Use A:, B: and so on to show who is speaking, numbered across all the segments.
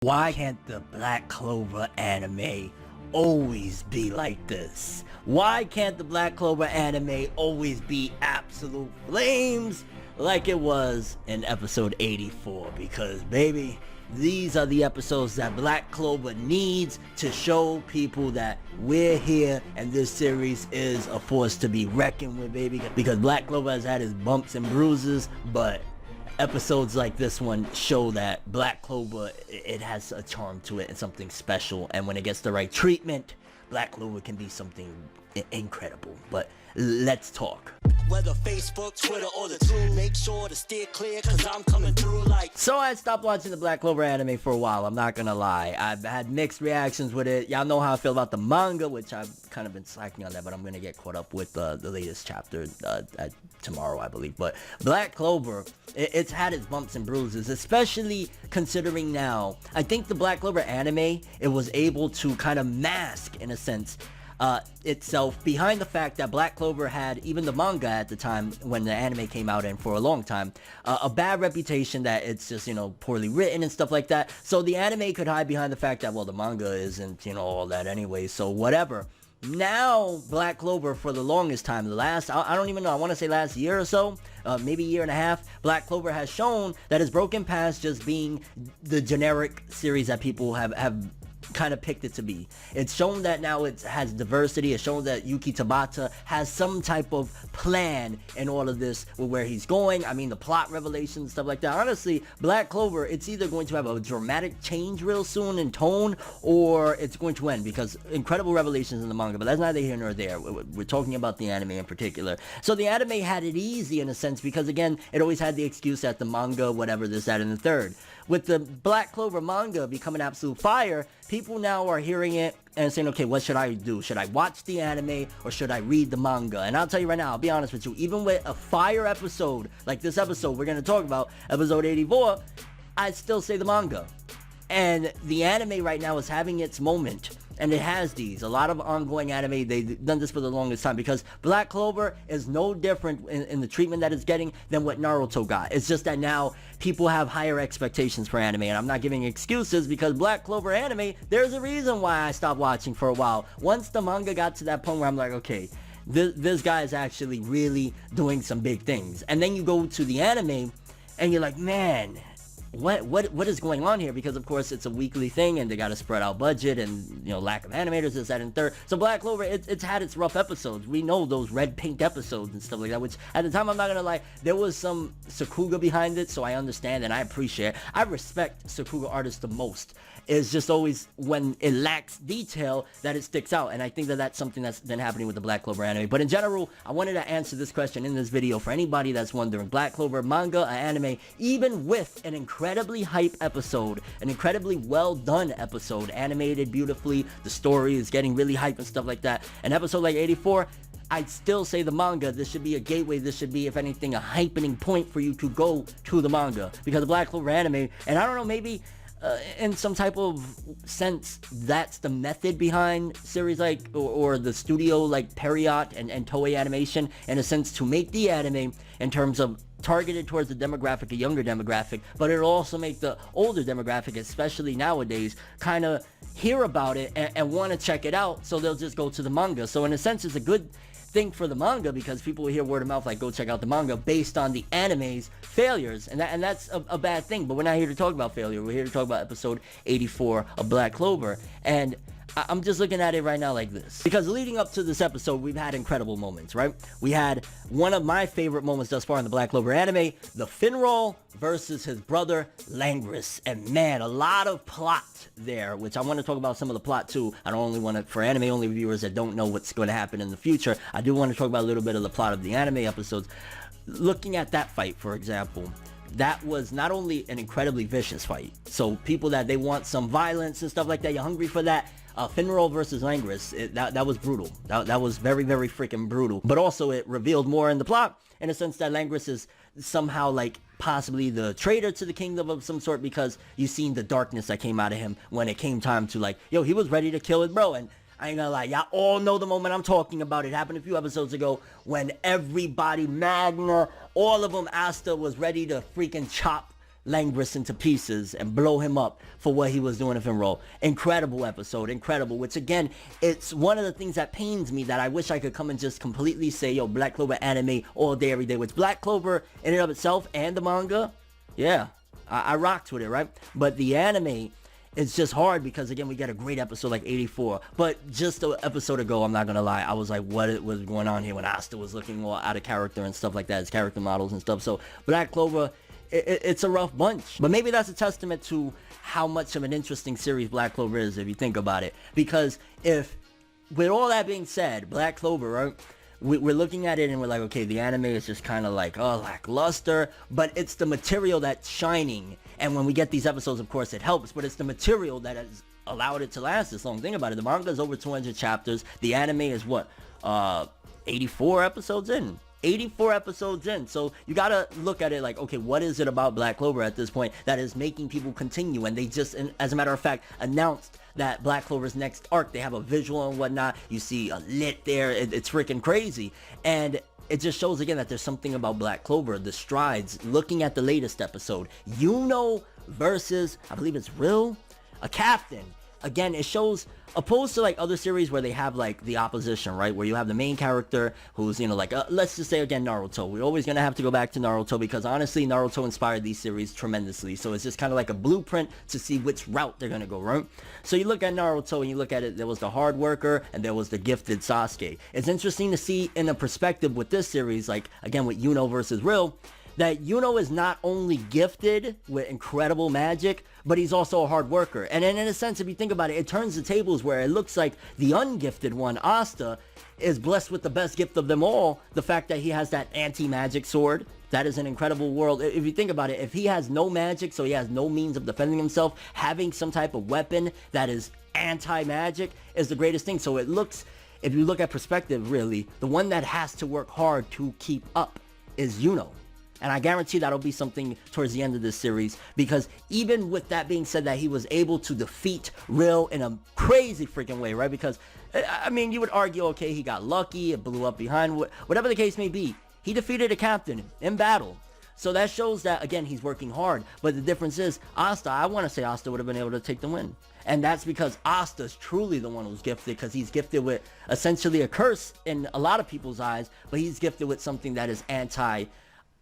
A: Why can't the Black Clover anime always be like this? Why can't the Black Clover anime always be absolute flames like it was in episode 84? Because baby, these are the episodes that Black Clover needs to show people that we're here and this series is a force to be reckoned with, baby. Because Black Clover has had his bumps and bruises, but episodes like this one show that Black Clover, it has a charm to it and something special, and when it gets the right treatment, Black Clover can be something incredible. But let's talk.
B: Whether Facebook, Twitter, or the two, make sure to steer clear, cause I'm coming through like...
A: So I stopped watching the Black Clover anime for a while, I'm not gonna lie. I've had mixed reactions with it. Y'all know how I feel about the manga, which I've kind of been slacking on that, but I'm gonna get caught up with the latest chapter tomorrow, I believe. But Black Clover, it's had its bumps and bruises, especially considering now, I think the Black Clover anime, it was able to kind of mask, in a sense, itself behind the fact that Black Clover had, even the manga at the time when the anime came out and for a long time, a bad reputation that it's just, you know, poorly written and stuff like that. So the anime could hide behind the fact that, well, the manga isn't, you know, all that anyway, so whatever. Now, Black Clover, for the longest time, the last, I don't even know, I want to say last year or so, maybe a year and a half, Black Clover has shown that it's broken past just being the generic series that people have kind of picked it to be. It's shown that now it has diversity. It's shown that Yuki Tabata has some type of plan in all of this with where he's going. I mean, the plot revelations, stuff like that. Honestly, Black Clover, it's either going to have a dramatic change real soon in tone, or it's going to end, because incredible revelations in the manga, but that's neither here nor there. We're talking about the anime in particular. So the anime had it easy in a sense, because again, it always had the excuse that the manga, whatever, this, that, and the third. With the Black Clover manga becoming absolute fire, people now are hearing it and saying, okay, what should I do? Should I watch the anime or should I read the manga? And I'll tell you right now, I'll be honest with you, even with a fire episode like this episode we're going to talk about, episode 84, I'd still say the manga. And the anime right now is having its moment. And it has these. A lot of ongoing anime, they've done this for the longest time, because Black Clover is no different in the treatment that it's getting than what Naruto got. It's just that now people have higher expectations for anime, and I'm not giving excuses, because Black Clover anime, there's a reason why I stopped watching for a while. Once the manga got to that point where I'm like, okay, this guy is actually really doing some big things. And then you go to the anime, and you're like, man, what is going on here? Because of course it's a weekly thing and they got to spread out budget and, you know, lack of animators, this, that, and third. So Black Clover, it's had its rough episodes. We know those red pink episodes and stuff like that, which at the time, I'm not gonna lie, there was some Sakuga behind it, so I understand and I appreciate. I respect Sakuga artists the most. It's just always when it lacks detail that it sticks out, and I think that that's something that's been happening with the Black Clover anime. But in general, I wanted to answer this question in this video for anybody that's wondering. Black Clover manga, anime, even with an incredibly hype episode, an incredibly well done episode, animated beautifully, the story is getting really hype and stuff like that, an episode like 84, I'd still say the manga. This should be a gateway. This should be, if anything, a hypening point for you to go to the manga, because the Black Clover anime, and I don't know, maybe in some type of sense, that's the method behind series like, or the studio like Pierrot and Toei Animation, in a sense, to make the anime in terms of targeted towards the demographic, a younger demographic, but it'll also make the older demographic, especially nowadays, kind of hear about it and want to check it out, so they'll just go to the manga. So in a sense, it's a good thing for the manga, because people will hear word of mouth like, go check out the manga, based on the anime's failures, and that's a bad thing. But we're not here to talk about failure. We're here to talk about episode 84 of Black Clover, and I'm just looking at it right now like this, because leading up to this episode, we've had incredible moments, right? We had one of my favorite moments thus far in the Black Clover anime, the Finral versus his brother Langris, and man, a lot of plot there, which I want to talk about some of the plot too. I don't only want to, for anime only viewers that don't know what's going to happen in the future, I do want to talk about a little bit of the plot of the anime episodes. Looking at that fight, for example, that was not only an incredibly vicious fight, so people that they want some violence and stuff like that, you're hungry for that. Finral versus Langris, that was brutal. That was very, very freaking brutal. But also it revealed more in the plot, in a sense that Langris is somehow like possibly the traitor to the kingdom of some sort, because you seen the darkness that came out of him when it came time to, like, yo, he was ready to kill his bro. And I ain't gonna lie, y'all all know the moment I'm talking about. It happened a few episodes ago when everybody, Magna, all of them, Asta was ready to freaking chop Langris into pieces and blow him up for what he was doing in ForneverWorld. Incredible episode, incredible, which again, it's one of the things that pains me that I wish I could come and just completely say, yo, Black Clover anime all day, every day, which Black Clover in and of itself and the manga, yeah, I rocked with it, right? But the anime, it's just hard because, again, we get a great episode like 84. But just an episode ago, I'm not going to lie, I was like, what was going on here when Asta was looking all out of character and stuff like that, his character models and stuff. So Black Clover, it's a rough bunch. But maybe that's a testament to how much of an interesting series Black Clover is, if you think about it. Because if, with all that being said, Black Clover, right, we're looking at it and we're like, okay, the anime is just kind of like, oh, lackluster. But it's the material that's shining. And when we get these episodes, of course, it helps. But it's the material that has allowed it to last this long. Think about it. The manga is over 200 chapters. The anime is what? 84 episodes in. 84 episodes in. So you gotta look at it like, okay, what is it about Black Clover at this point that is making people continue? And they just, as a matter of fact, announced that Black Clover's next arc, they have a visual and whatnot. You see a lit there. It's freaking crazy. And it just shows again that there's something about Black Clover, the strides. Looking at the latest episode, Yuno versus, I believe it's Rill, a captain. Again, it shows, opposed to like other series where they have like the opposition, right? Where you have the main character who's, you know, like, let's just say again, Naruto. We're always going to have to go back to Naruto because honestly, Naruto inspired these series tremendously. So it's just kind of like a blueprint to see which route they're going to go, right? So you look at Naruto and you look at it, there was the hard worker and there was the gifted Sasuke. It's interesting to see in a perspective with this series, like again, with Yuno versus Rill, that Yuno is not only gifted with incredible magic, but he's also a hard worker. And in a sense, if you think about it, it turns the tables where it looks like the ungifted one, Asta, is blessed with the best gift of them all, the fact that he has that anti-magic sword. That is an incredible world. If you think about it, if he has no magic, so he has no means of defending himself, having some type of weapon that is anti-magic is the greatest thing. So it looks, if you look at perspective, really, the one that has to work hard to keep up is Yuno. And I guarantee that'll be something towards the end of this series, because even with that being said, that he was able to defeat Rill in a crazy freaking way, right? Because, I mean, you would argue, okay, he got lucky, it blew up behind, whatever the case may be. He defeated a captain in battle. So that shows that, again, he's working hard. But the difference is, Asta, I want to say Asta would have been able to take the win. And that's because Asta's truly the one who's gifted, because he's gifted with essentially a curse in a lot of people's eyes, but he's gifted with something that is anti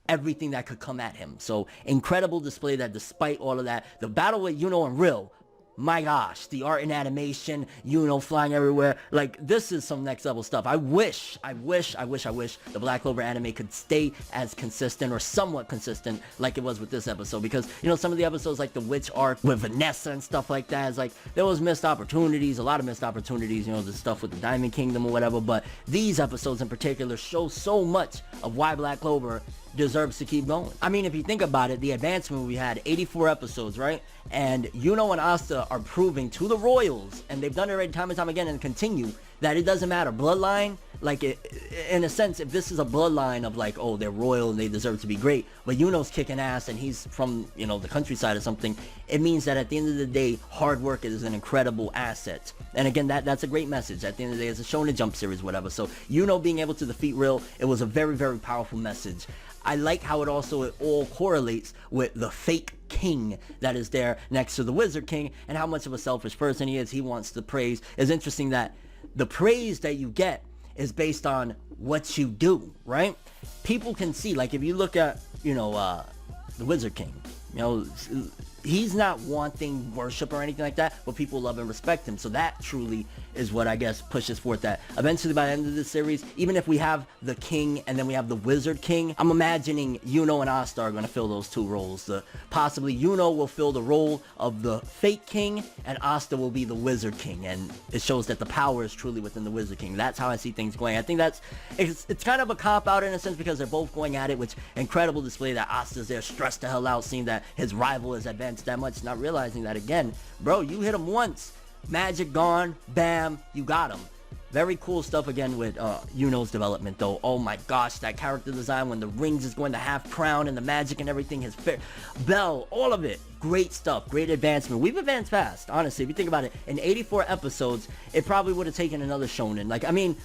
A: everything that could come at him. So incredible display that despite all of that, the battle with Yuno and Rill, my gosh, the art and animation, Yuno flying everywhere, like this is some next level stuff. I wish the Black Clover anime could stay as consistent or somewhat consistent like it was with this episode, because you know, some of the episodes like the witch arc with Vanessa and stuff like that, is like there was missed opportunities, a lot of missed opportunities, you know, the stuff with the Diamond Kingdom or whatever. But these episodes in particular show so much of why Black Clover deserves to keep going. I mean, if you think about it, the advancement, we had 84 episodes, right? And Yuno and Asta are proving to the Royals, and they've done it already time and time again and continue, that it doesn't matter. Bloodline, like in a sense, if this is a bloodline of like, oh, they're royal and they deserve to be great, but Yuno's kicking ass and he's from, you know, the countryside or something, it means that at the end of the day, hard work is an incredible asset. And again, that's a great message. At the end of the day, it's a Shonen Jump series, whatever. So Yuno being able to defeat Rill, it was a very, very powerful message. I like how it all correlates with the fake king that is there next to the Wizard King, and how much of a selfish person he is. He wants the praise. It's interesting that the praise that you get is based on what you do, right? People can see, like if you look at, you know, the Wizard King, you know, he's not wanting worship or anything like that, but people love and respect him. So that truly is what I guess pushes forth that eventually by the end of this series, even if we have the king and then we have the Wizard King, I'm imagining Yuno and Asta are going to fill those two roles. Possibly Yuno will fill the role of the fake king and Asta will be the Wizard King, and it shows that the power is truly within the Wizard King. That's how I see things going. I think it's kind of a cop-out in a sense, because they're both going at it, which incredible display that Asta's there stressed the hell out, seeing that his rival is advanced that much, not realizing that, again, bro, you hit him once, magic gone, bam, you got him. Very cool stuff again with Yuno's development though. Oh my gosh, that character design when the rings is going to half crown and the magic and everything, his bell, all of it, great stuff, great advancement. We've advanced fast, honestly. If you think about it, in 84 episodes, it probably would have taken another shonen. Like, I mean,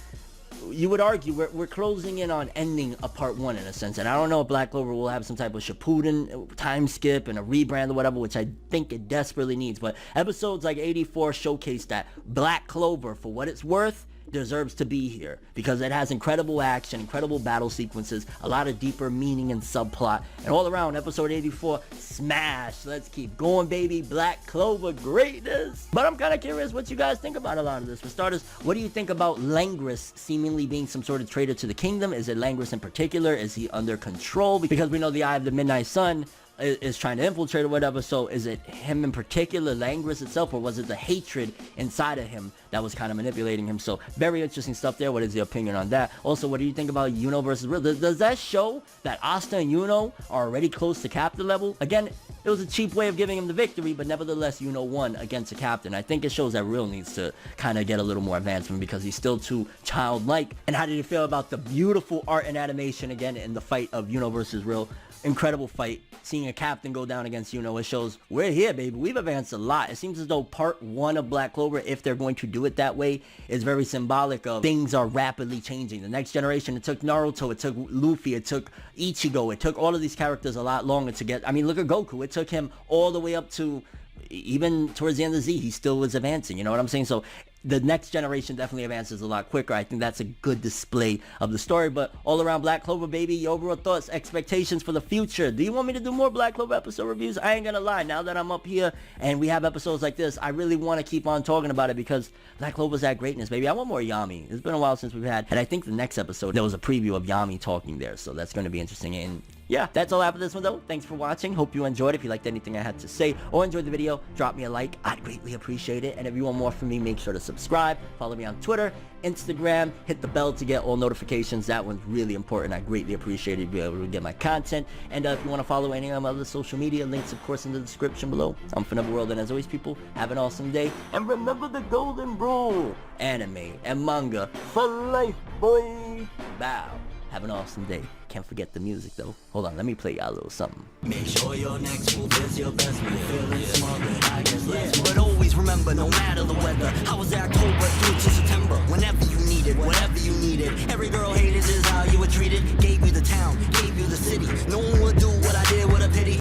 A: you would argue we're closing in on ending a part 1 in a sense, and I don't know if Black Clover will have some type of Shippuden time skip and a rebrand or whatever, which I think it desperately needs, but episodes like 84 showcase that Black Clover, for what it's worth, deserves to be here because it has incredible action, incredible battle sequences, a lot of deeper meaning and subplot, and all around episode 84 smash. Let's keep going, baby. Black Clover greatness. But I'm kind of curious what you guys think about a lot of this. For starters, what do you think about Langris seemingly being some sort of traitor to the kingdom? Is it Langris in particular? Is he under control? Because we know the Eye of the Midnight Sun is trying to infiltrate or whatever, so is it him in particular, Langris itself, or was it the hatred inside of him that was kind of manipulating him? So very interesting stuff there. What is your opinion on that? Also, what do you think about Yuno versus Rill? Does that show that Asta and Yuno are already close to captain level? Again, it was a cheap way of giving him the victory, but nevertheless, Yuno won against a captain. I think it shows that Rill needs to kind of get a little more advancement because he's still too childlike. And how did you feel about the beautiful art and animation again in the fight of Yuno versus Rill? Incredible fight. Seeing a captain go down against Yuno, it shows we're here, baby. We've advanced a lot. It seems as though part 1 of Black Clover, if they're going to do it that way, is very symbolic of things are rapidly changing. The next generation, it took Naruto, it took Luffy, it took Ichigo, it took all of these characters a lot longer to get. I mean, look at Goku. It took him all the way up to even towards the end of Z. He still was advancing. You know what I'm saying? So the next generation definitely advances a lot quicker. I think that's a good display of the story. But all around Black Clover, baby, your overall thoughts, expectations for the future. Do you want me to do more Black Clover episode reviews? I ain't gonna lie. Now that I'm up here and we have episodes like this, I really want to keep on talking about it because Black Clover's at greatness, baby. I want more Yami. It's been a while since we've had. And I think the next episode, there was a preview of Yami talking there. So that's going to be interesting. And yeah, that's all I have for this one, though. Thanks for watching. Hope you enjoyed. If you liked anything I had to say or enjoyed the video, drop me a like. I'd greatly appreciate it. And if you want more from me, make sure to subscribe. Follow me on Twitter, Instagram. Hit the bell to get all notifications. That one's really important. I greatly appreciate it to be able to get my content. And if you want to follow any of my other social media, links, of course, in the description below. I'm ForneverWorld. And as always, people, have an awesome day. And remember the golden rule. Anime and manga for life, boy. Bow. Have an awesome day. Can't forget the music though. Hold on, let me play y'all a little something. Make sure your next move is your best move. Feeling smarter, I guess less. But always remember, no matter the weather, I was at